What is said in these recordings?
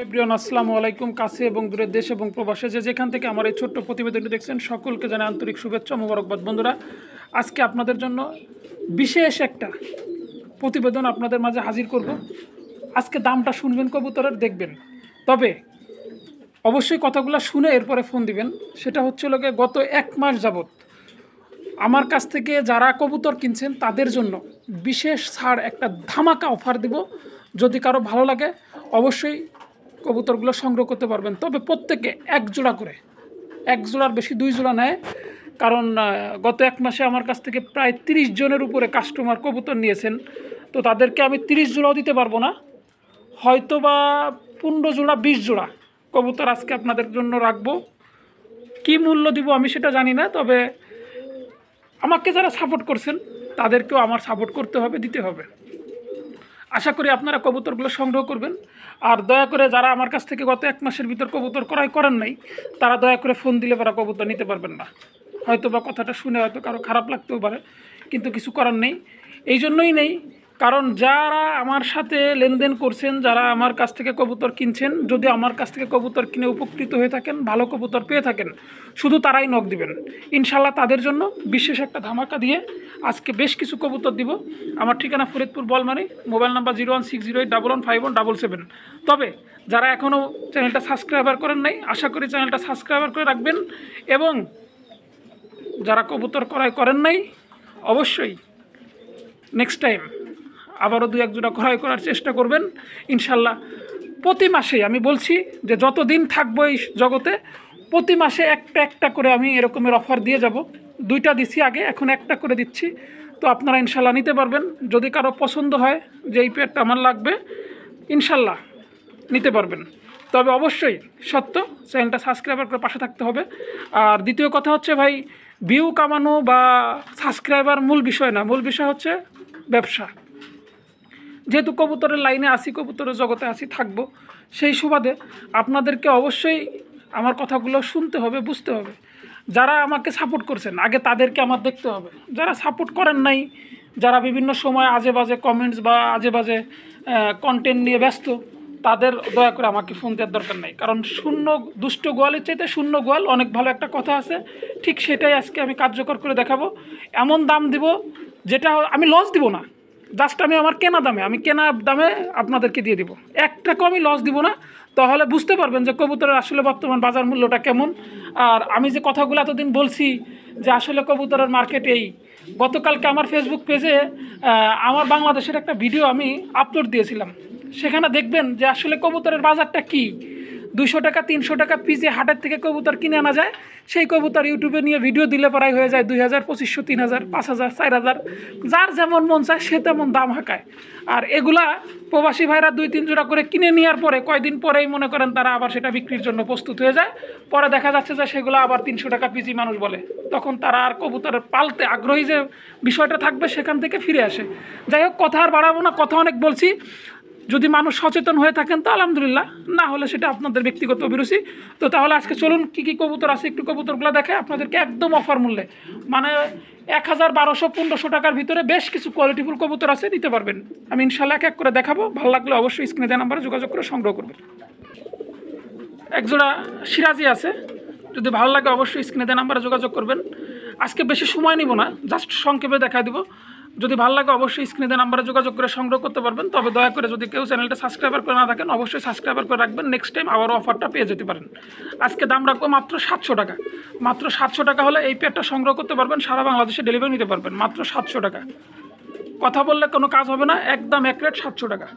Everyone আসসালামু আলাইকুম। কাছে এবং দূরের দেশ এবং প্রবাসে যেখান থেকে আমার এই ছোট্ট প্রতিবেদনটি দেখছেন সকলকে জানাই আন্তরিক শুভেচ্ছা মোবারকবাদ। বন্ধুরা, আজকে আপনাদের জন্য বিশেষ একটা প্রতিবেদন আপনাদের মাঝে হাজির করব। আজকে দামটা শুনবেন কবুতরের, দেখবেন, তবে অবশ্যই কথাগুলো শুনে এরপরে ফোন দিবেন। সেটা হচ্ছে লোকে গত 1 মাস যাবত আমার কাছ থেকে যারা কবুতর কিনছেন তাদের জন্য বিশেষ ছাড় একটা ধামাকা অফার দিব। যদি কারো ভালো লাগে অবশ্যই কবুতরগুলো সংগ্রহ করতে পারবেন, তবে প্রত্যেকে 1 জোড়া করে, 1 জোড়ার বেশি 2 জোড়া নেয়। কারণ গত 1 মাসে আমার কাছ থেকে প্রায় 30 জনের উপরে কাস্টমার কবুতর নিয়েছেন। তো তাদেরকে আমি 30 জোড়াও দিতে পারবো না, হয়তো বা 15 জোড়া 20 জোড়া কবুতর আজকে আপনাদের জন্য রাখবো। কি মূল্য দিব আমি সেটা জানি না, তবে আমাকে যারা সাপোর্ট করছেন তাদেরকেও আমার সাপোর্ট করতে হবে, দিতে হবে। আশা করি আপনারা কবুতরগুলো সংগ্রহ করবেন। আর দয়া করে যারা আমার কাছ থেকে গত 1 মাসের ভিতর কবুতর ক্রয় করেন নাই, তারা দয়া করে ফোন দিলে পরে কবুতর নিতে পারবেন না। হয়তো বা কথাটা শুনে হয়তো কারো খারাপ লাগতেও পারে, কিন্তু কিছু করার নেই। এই জন্যই নেই কারণ যারা আমার সাথে লেনদেন করছেন, যারা আমার কাছ থেকে কবুতর কিনছেন, যদি আমার কাছ থেকে কবুতর কিনে উপকৃত হয়ে থাকেন, ভালো কবুতর পেয়ে থাকেন, শুধু তারাই নক দিবেন। ইনশাল্লাহ তাদের জন্য বিশেষ একটা ধামাকা দিয়ে আজকে বেশ কিছু কবুতর দিব। আমার ঠিকানা ফরিদপুর বলমারি, মোবাইল নাম্বার 01608115177। তবে যারা এখনও চ্যানেলটা সাবস্ক্রাইবার করেন নাই, আশা করি চ্যানেলটা সাবস্ক্রাইবার করে রাখবেন। এবং যারা কবুতর ক্রয় করেন নাই অবশ্যই নেক্সট টাইম আবারও 2-1 জোড়া ক্রয় করার চেষ্টা করবেন ইনশাল্লাহ। প্রতি মাসে আমি বলছি যে যতদিন থাকবো এই জগতে, প্রতি মাসে একটা করে আমি এরকমের অফার দিয়ে যাব। 2টা দিচ্ছি আগে, এখন একটা করে দিচ্ছি। তো আপনারা ইনশাল্লাহ নিতে পারবেন। যদি কারো পছন্দ হয় যে এই পেয়ারটা আমার লাগবে, ইনশাল্লাহ নিতে পারবেন। তবে অবশ্যই সত্য চ্যানেলটা সাবস্ক্রাইবার করে পাশে থাকতে হবে। আর দ্বিতীয় কথা হচ্ছে ভাই, ভিউ কামানো বা সাবস্ক্রাইবার মূল বিষয় না, মূল বিষয় হচ্ছে ব্যবসা। যেহেতু কবুতরের লাইনে আসি, কবুতরের জগতে আসি, থাকবো, সেই সুবাদে আপনাদেরকে অবশ্যই আমার কথাগুলো শুনতে হবে, বুঝতে হবে। যারা আমাকে সাপোর্ট করছেন আগে তাদেরকে আমার দেখতে হবে। যারা সাপোর্ট করেন নাই, যারা বিভিন্ন সময় আজে বাজে কমেন্টস বা আজে বাজে কন্টেন্ট নিয়ে ব্যস্ত, তাদের দয়া করে আমাকে ফোন দেওয়ার দরকার নাই। কারণ দুষ্ট গোয়ালের চাইতে শূন্য গোয়াল অনেক ভালো একটা কথা আছে, ঠিক সেটাই আজকে আমি কার্যকর করে দেখাবো। এমন দাম দিব যেটা আমি লস দিব না, জাস্ট আমি আমার কেনা দামে আপনাদেরকে দিয়ে দিব। 1 টাকাও আমি লস দিব না। তাহলে বুঝতে পারবেন যে কবুতরের আসলে বর্তমান বাজার মূল্যটা কেমন। আর আমি যে কথাগুলো এতদিন বলছি যে আসলে কবুতরের মার্কেট এই, গতকালকে আমার ফেসবুক পেজে আমার বাংলাদেশের একটা ভিডিও আমি আপলোড দিয়েছিলাম। সেখানে দেখবেন যে আসলে কবুতরের বাজারটা কী। 200 টাকা 300 টাকা পিসে হাটের থেকে কবুতর কিনে আনা যায়, সেই কবুতর ইউটিউবে নিয়ে ভিডিও দিলে পরাই হয়ে যায় 2000, 2500, 3000, 5000, 4000। যার যেমন মন চায় সে তেমন দাম হাঁকায়। আর এগুলা প্রবাসী ভাইরা 2-3 জোড়া করে কিনে নেওয়ার পরে কয়দিন পরেই মনে করেন তারা আবার সেটা বিক্রির জন্য প্রস্তুত হয়ে যায়। পরে দেখা যাচ্ছে যে সেগুলো আবার 300 টাকা পিসি মানুষ বলে, তখন তারা আর কবুতরের পালতে আগ্রহী যে বিষয়টা থাকবে সেখান থেকে ফিরে আসে। যাই হোক, কথা আর বাড়াবো না, কথা অনেক বলছি। যদি মানুষ সচেতন হয়ে থাকেন তো আলহামদুলিল্লাহ, না হলে সেটা আপনাদের ব্যক্তিগত অভিরুচি। তো তাহলে আজকে চলুন কী কী কবুতর আছে একটু কবুতরগুলো দেখে আপনাদেরকে একদম অফার মূল্যে, মানে 1000, 1200, 1500 টাকার ভিতরে বেশ কিছু কোয়ালিটিফুল কবুতর আছে, নিতে পারবেন। আমি ইনশাল্লাহ এক করে দেখাবো। ভালো লাগলে অবশ্যই স্ক্রিনে দেওয়া নাম্বারে যোগাযোগ করে সংগ্রহ করবেন। 1 জোড়া সিরাজি আছে, যদি ভালো লাগে অবশ্যই স্ক্রিনে দেওয়া নাম্বারে যোগাযোগ করবেন। আজকে বেশি সময় নিব না, জাস্ট সংক্ষেপে দেখা দিব। যদি ভালো লাগে অবশ্যই স্ক্রিনে দেওয়া নাম্বারে যোগাযোগ করে সংগ্রহ করতে পারবেন। তবে দয়া করে যদি কেউ চ্যানেলটা সাবস্ক্রাইবার করে না থাকেন অবশ্যই সাবস্ক্রাইবার করে রাখবেন, নেক্সট টাইম আবারও অফারটা পেয়ে যেতে পারেন। আজকে দাম রাখবো মাত্র 700 টাকা। মাত্র 700 টাকা হলে এই পেয়ারটা সংগ্রহ করতে পারবেন, সারা বাংলাদেশে ডেলিভারি নিতে পারবেন মাত্র 700 টাকা। কথা বললে কোনো কাজ হবে না, একদম এক রেট 700 টাকা।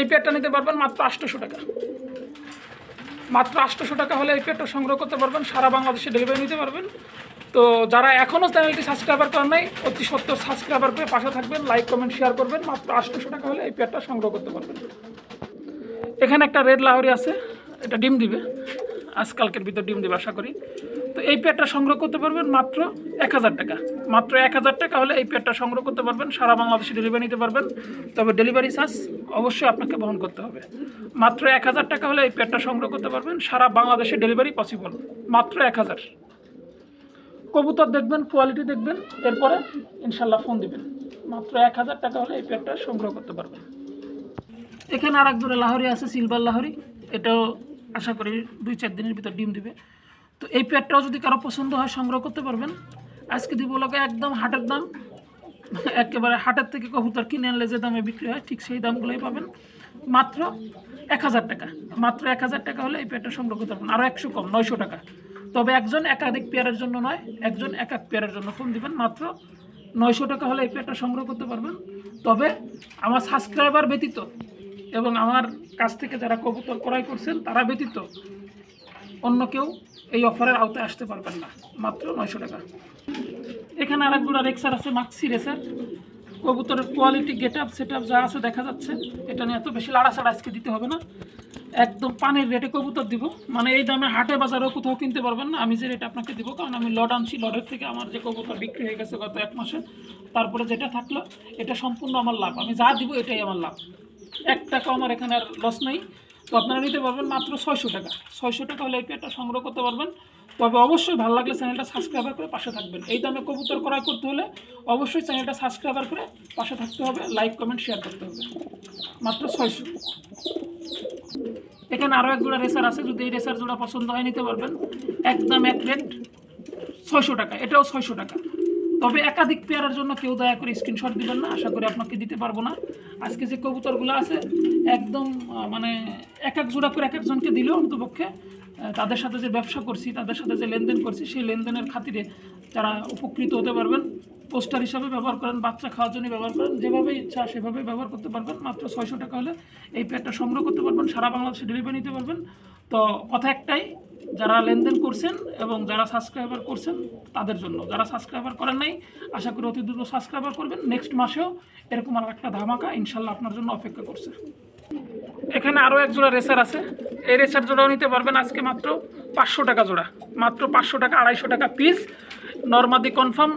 এই পেয়ারটা নিতে পারবেন মাত্র 800 টাকা। মাত্র 800 টাকা হলে এই পেয়ারটা সংগ্রহ করতে পারবেন, সারা বাংলাদেশে ডেলিভারি নিতে পারবেন। তো যারা এখনও চ্যানেলটি সাবস্ক্রাইবার করেন নাই অতি সত্তর সাবস্ক্রাইবার করে পাশে থাকবেন, লাইক কমেন্ট শেয়ার করবেন। মাত্র 800 টাকা হলে এই পেয়ারটা সংগ্রহ করতে পারবেন। এখানে একটা রেড লাহোরি আছে, এটা ডিম দিবে। আজকালকের ভিতর ডিম দেবে আশা করি। তো এই পেয়ারটা সংগ্রহ করতে পারবেন মাত্র 1000 টাকা। মাত্র 1000 টাকা হলে এই পেয়ারটা সংগ্রহ করতে পারবেন, সারা বাংলাদেশে ডেলিভারি নিতে পারবেন। তবে ডেলিভারি চার্জ অবশ্যই আপনাকে বহন করতে হবে। মাত্র 1000 টাকা হলে এই পেয়ারটা সংগ্রহ করতে পারবেন, সারা বাংলাদেশে ডেলিভারি পসিবল। মাত্র 1000। কবুতর দেখবেন, কোয়ালিটি দেখবেন, এরপরে ইনশাল্লাহ ফোন দিবেন। মাত্র 1000 টাকা হলে এই পেয়ারটা সংগ্রহ করতে পারবেন। এখানে আর এক জোড়া লাহোরি আছে, সিলভার লাহোরি। এটাও আশা করি 2-4 দিনের ভিতর ডিম দিবে। তো এই পেয়ারটাও যদি কারো পছন্দ হয় সংগ্রহ করতে পারবেন। আজকে দিব লোকে একদম হাটের দাম, একেবারে হাটের থেকে কবুতর কিনে আনলে যে দামে বিক্রি হয় ঠিক সেই দামগুলোই পাবেন। মাত্র 1000 টাকা। মাত্র 1000 টাকা হলে এই পেয়ারটা সংগ্রহ করতে পারবেন। আরও 100 কম, 900 টাকা। তবে একজন একাধিক পেয়ারের জন্য নয়, একজন এক এক পেয়ারের জন্য ফোন দিবেন। মাত্র 900 টাকা হলে এই পেয়ারটা সংগ্রহ করতে পারবেন। তবে আমার সাবস্ক্রাইবার ব্যতীত এবং আমার কাছ থেকে যারা কবুতর ক্রয় করছেন তারা ব্যতীত অন্য কেউ এই অফারের আওতায় আসতে পারবেন না। মাত্র 900 টাকা। এখানে আরেকগুলো রেক্সার আছে, মাক্সি রেসার। কবুতরের quality, get up, set up যা আছে দেখা যাচ্ছে। এটা নিয়ে এত বেশি লাড়াছাড়া আজকে দিতে হবে না, একদম পানির রেটে কবুতর দিব। মানে এই দামে হাটে বাজারেও কোথাও কিনতে পারবেন না আমি যে রেট আপনাকে দিব, কারণ আমি লড আনছি। লডের থেকে আমার যে কবুতর বিক্রি হয়ে গেছে গত 1 মাসে, তারপরে যেটা থাকলো এটা সম্পূর্ণ আমার লাভ। আমি যা দিব এটাই আমার লাভ, 1 টাকা আমার এখানে আর লস নেই। তো আপনারা নিতে পারবেন মাত্র 600 টাকা। 600 টাকা হলে এই পেয়ারটা সংগ্রহ করতে পারবেন। তবে অবশ্যই ভালো লাগলে চ্যানেলটা সাবস্ক্রাইবার করে পাশে থাকবেন। এই দামে কবুতর ক্রয় করতে হলে অবশ্যই চ্যানেলটা সাবস্ক্রাইবার করে পাশে থাকতে হবে, লাইক কমেন্ট শেয়ার করতে হবে। মাত্র 600। এখানে আরও এক জোড়া রেসার আছে, যদি এই রেসার জোড়া পছন্দ হয় নিতে পারবেন। একদম এক রেট 600 টাকা, এটাও 600 টাকা। তবে একাধিক পেয়ারের জন্য কেউ দয়া করে স্ক্রিনশট দিবেন না, আশা করি আপনাকে দিতে পারবো না। আজকে যে কবুতরগুলো আছে একদম মানে এক এক জোড়া করে এক একজনকে দিলেও অন্তপক্ষে তাদের সাথে যে ব্যবসা করছি, তাদের সাথে যে লেনদেন করছি, সেই লেনদেনের খাতিরে তারা উপকৃত হতে পারবেন। পোস্টার হিসাবে ব্যবহার করেন, বাচ্চা খাওয়ার জন্য ব্যবহার করেন, যেভাবে ইচ্ছা সেভাবে ব্যবহার করতে পারবেন। মাত্র 600 টাকা হলে এই পেয়ারটা সংগ্রহ করতে পারবেন, সারা বাংলাদেশে ডেলিভারি নিতে পারবেন। তো কথা একটাই, যারা লেনদেন করছেন এবং যারা সাবস্ক্রাইবার করছেন তাদের জন্য। যারা সাবস্ক্রাইবার করেন নাই আশা করি অতি দ্রুত সাবস্ক্রাইবার করবেন। নেক্সট মাসেও এরকম আর একটা ধামাকা ইনশাল্লাহ আপনার জন্য অপেক্ষা করছে। এখানে আরও এক জোড়া রেসার আছে, এই রেসার জোড়াও নিতে পারবেন আজকে মাত্র 500 টাকা জোড়া। মাত্র 500 টাকা, 250 টাকা পিস, নর্মাদি কনফার্ম।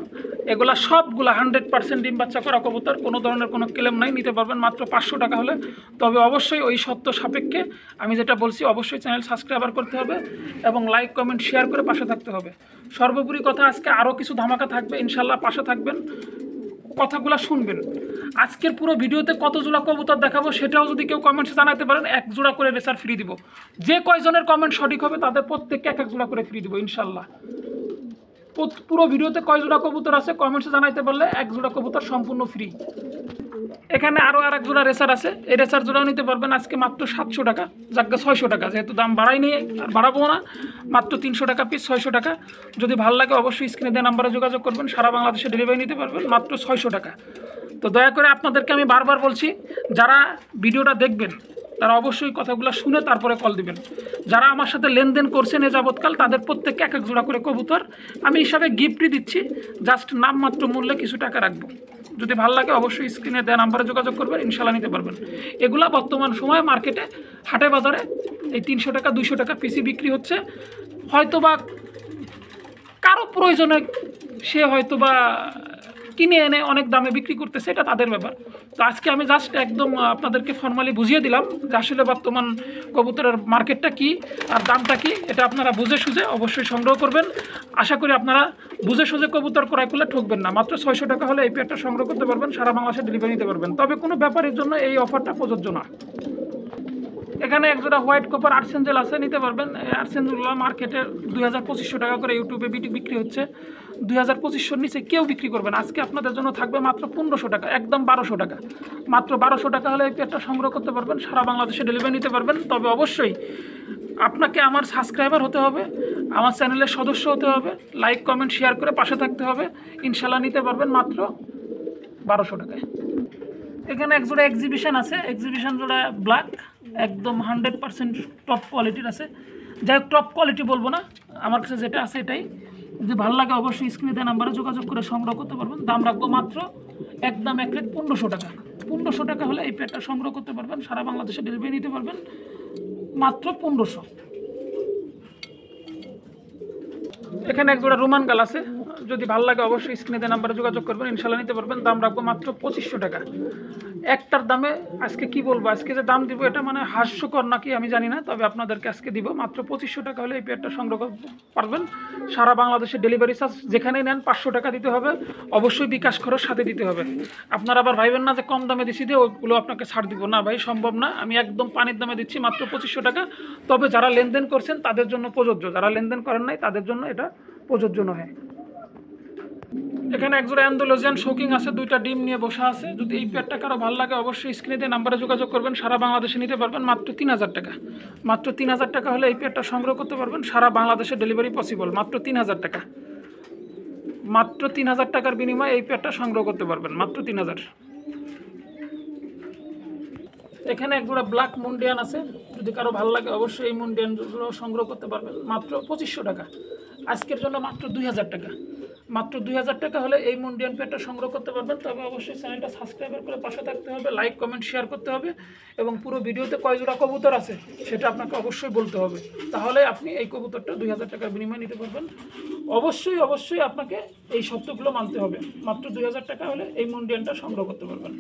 এগুলা সবগুলা 100% ডিম বাচ্চা করা কবুতর, কোনো ধরনের কোনো ক্লেম নাই। নিতে পারবেন মাত্র 500 টাকা হলে। তবে অবশ্যই ওই সত্য সাপেক্ষে আমি যেটা বলছি, অবশ্যই চ্যানেল সাবস্ক্রাইবার করতে হবে এবং লাইক কমেন্ট শেয়ার করে পাশে থাকতে হবে। সর্বোপরি কথা, আজকে আরও কিছু ধামাকা থাকবে ইনশাল্লাহ, পাশে থাকবেন, কথাগুলো শুনবেন। আজকের পুরো ভিডিওতে কত জোড়া কবুতর দেখাবো সেটাও যদি কেউ কমেন্টসে জানাতে পারেন, 1 জোড়া করে রেসার ফ্রি দিব। যে কয়জনের কমেন্ট সঠিক হবে তাদের প্রত্যেককে 1 জোড়া করে ফ্রি দিব ইনশাল্লাহ। পুরো ভিডিওতে কয় জোড়া কবুতর আছে কমেন্টসে জানাইতে পারলে 1 জোড়া কবুতর সম্পূর্ণ ফ্রি। এখানে আরও আর এক জোড়া রেসার আছে, এই রেসার জোড়াও নিতে পারবেন আজকে মাত্র 700 টাকা, যাকে 600 টাকা, যেহেতু দাম বাড়াইনি আর বাড়াবো না। মাত্র 300 টাকা পিস, 600 টাকা। যদি ভালো লাগে অবশ্যই স্ক্রিনে দেওয়া নাম্বারে যোগাযোগ করবেন, সারা বাংলাদেশে ডেলিভারি নিতে পারবেন মাত্র 600 টাকা। তো দয়া করে আপনাদেরকে আমি বারবার বলছি, যারা ভিডিওটা দেখবেন তারা অবশ্যই কথাগুলো শুনে তারপরে কল দিবেন। যারা আমার সাথে লেনদেন করছেন এ যাবৎকাল তাদের প্রত্যেককে 1 জোড়া করে কবুতর আমি হিসাবে গিফটই দিচ্ছি, জাস্ট নামমাত্র মূল্যে কিছু টাকা রাখবো। যদি ভালো লাগে অবশ্যই স্ক্রিনে দেওয়া নাম্বারে যোগাযোগ করবেন, ইনশাল্লাহ নিতে পারবেন। এগুলা বর্তমান সময়ে মার্কেটে হাটে বাজারে এই 300 টাকা 200 টাকা পিসি বিক্রি হচ্ছে। হয়তোবা কারো প্রয়োজনে সে হয়তোবা কিনে এনে অনেক দামে বিক্রি করতেছে, এটা তাদের ব্যাপার। তো আজকে আমি জাস্ট একদম আপনাদেরকে ফর্মালি বুঝিয়ে দিলাম যে আসলে বর্তমান কবুতরের মার্কেটটা কী আর দামটা কী, এটা আপনারা বুঝে সুঝে অবশ্যই সংগ্রহ করবেন। আশা করি আপনারা বুঝে সুঝে কবুতর ক্রয় করলে ঠকবেন না। মাত্র 600 টাকা হলে এই পেয়ারটা সংগ্রহ করতে পারবেন, সারা বাংলাদেশে ডেলিভারি নিতে পারবেন। তবে কোনো ব্যাপারের জন্য এই অফারটা প্রযোজ্য না। এখানে এক জোড়া হোয়াইট কপার আর্সেঞ্জেল আছে, নিতে পারবেন। এই আর্সেঞ্জেলগুলো মার্কেটে 2500 টাকা করে ইউটিউবে বিক্রি হচ্ছে। 2500 নিচে কেউ বিক্রি করবেন। আজকে আপনাদের জন্য থাকবে মাত্র 1500 টাকা, একদম 1200 টাকা। মাত্র 1200 টাকা হলে এই পেয়ারটা সংগ্রহ করতে পারবেন, সারা বাংলাদেশে ডেলিভারি নিতে পারবেন। তবে অবশ্যই আপনাকে আমার সাবস্ক্রাইবার হতে হবে, আমার চ্যানেলের সদস্য হতে হবে, লাইক কমেন্ট শেয়ার করে পাশে থাকতে হবে। ইনশাল্লাহ নিতে পারবেন মাত্র 1200 টাকায়। এখানে এক জোড়া এক্সিবিশন আছে, এক্সিবিশন জোড়া ব্ল্যাক, একদম 100% টপ কোয়ালিটির আছে। যাই হোক, টপ কোয়ালিটি বলবো না, আমার কাছে যেটা আছে এটাই। যদি ভালো লাগে অবশ্যই স্ক্রিনে দেওয়া নাম্বারে যোগাযোগ করে সংগ্রহ করতে পারবেন। দাম রাখবো মাত্র একদম 1 রেট 1500 টাকা। 1500 টাকা হলে এই পেয়ারটা সংগ্রহ করতে পারবেন, সারা বাংলাদেশে ডেলিভারি নিতে পারবেন মাত্র 1500। এখানে এক জোড়া রোমান গাল আছে, যদি ভালো লাগে অবশ্যই স্ক্রিনে দেওয়া নাম্বারে যোগাযোগ করবেন, ইনশাল্লাহ নিতে পারবেন। দাম রাখবো মাত্র 2500 টাকা। একটার দামে আজকে কি বলবো, আজকে যে দাম দিব এটা মানে হাস্যকর নাকি আমি জানি না, তবে আপনাদেরকে আজকে দিব মাত্র 2500 টাকা হলে এই পেয়ারটা সংগ্রহ করতে পারবেন। সারা বাংলাদেশে ডেলিভারি চার্জ যেখানেই নেন 500 টাকা দিতে হবে, অবশ্যই বিকাশ খরচ সাথে দিতে হবে। আপনারা আবার ভাইবেন না যে কম দামে দিচ্ছি দিয়ে ওগুলো আপনাকে ছাড় দিব, না ভাই সম্ভব না, আমি একদম পানির দামে দিচ্ছি মাত্র 2500 টাকা। তবে যারা লেনদেন করছেন তাদের জন্য প্রযোজ্য, যারা লেনদেন করেন নাই তাদের জন্য এটা প্রযোজ্য নয়। এখানে একজোড়া অ্যান্ডোলজিয়ান শৌকিং আছে, দুইটা ডিম নিয়ে বসা আছে। যদি এই পেয়ারটা কারো ভালো লাগে অবশ্যই স্ক্রিনে দিয়ে নাম্বারে যোগাযোগ করবেন, সারা বাংলাদেশে নিতে পারবেন মাত্র 3000 টাকা। মাত্র 3000 টাকা হলে এই পেয়ারটা সংগ্রহ করতে পারবেন, সারা বাংলাদেশে ডেলিভারি পসিবল। মাত্র 3000 টাকা, মাত্র 3000 টাকার বিনিময়ে এই পেয়ারটা সংগ্রহ করতে পারবেন, মাত্র 3000। এখানে একজোড়া ব্ল্যাক মুন্ডিয়ান আছে, যদি কারো ভালো লাগে অবশ্যই এই মুন্ডিয়ানগুলো সংগ্রহ করতে পারবেন মাত্র 2500 টাকা। আজকের জন্য মাত্র 2000 টাকা, মাত্র 2000 টাকা হলে এই মুন্ডিয়ান পেয়ারটা সংগ্রহ করতে পারবেন। তবে অবশ্যই চ্যানেলটা সাবস্ক্রাইব করে পাশে থাকতে হবে, লাইক কমেন্ট শেয়ার করতে হবে, এবং পুরো ভিডিওতে কয় জোড়া কবুতর আছে সেটা আপনাকে অবশ্যই বলতে হবে, তাহলে আপনি এই কবুতরটা 2000 টাকার বিনিময়ে নিতে পারবেন। অবশ্যই অবশ্যই আপনাকে এই শর্তগুলো মানতে হবে। মাত্র 2000 টাকা হলে এই মুন্ডিয়ানটা সংগ্রহ করতে পারবেন।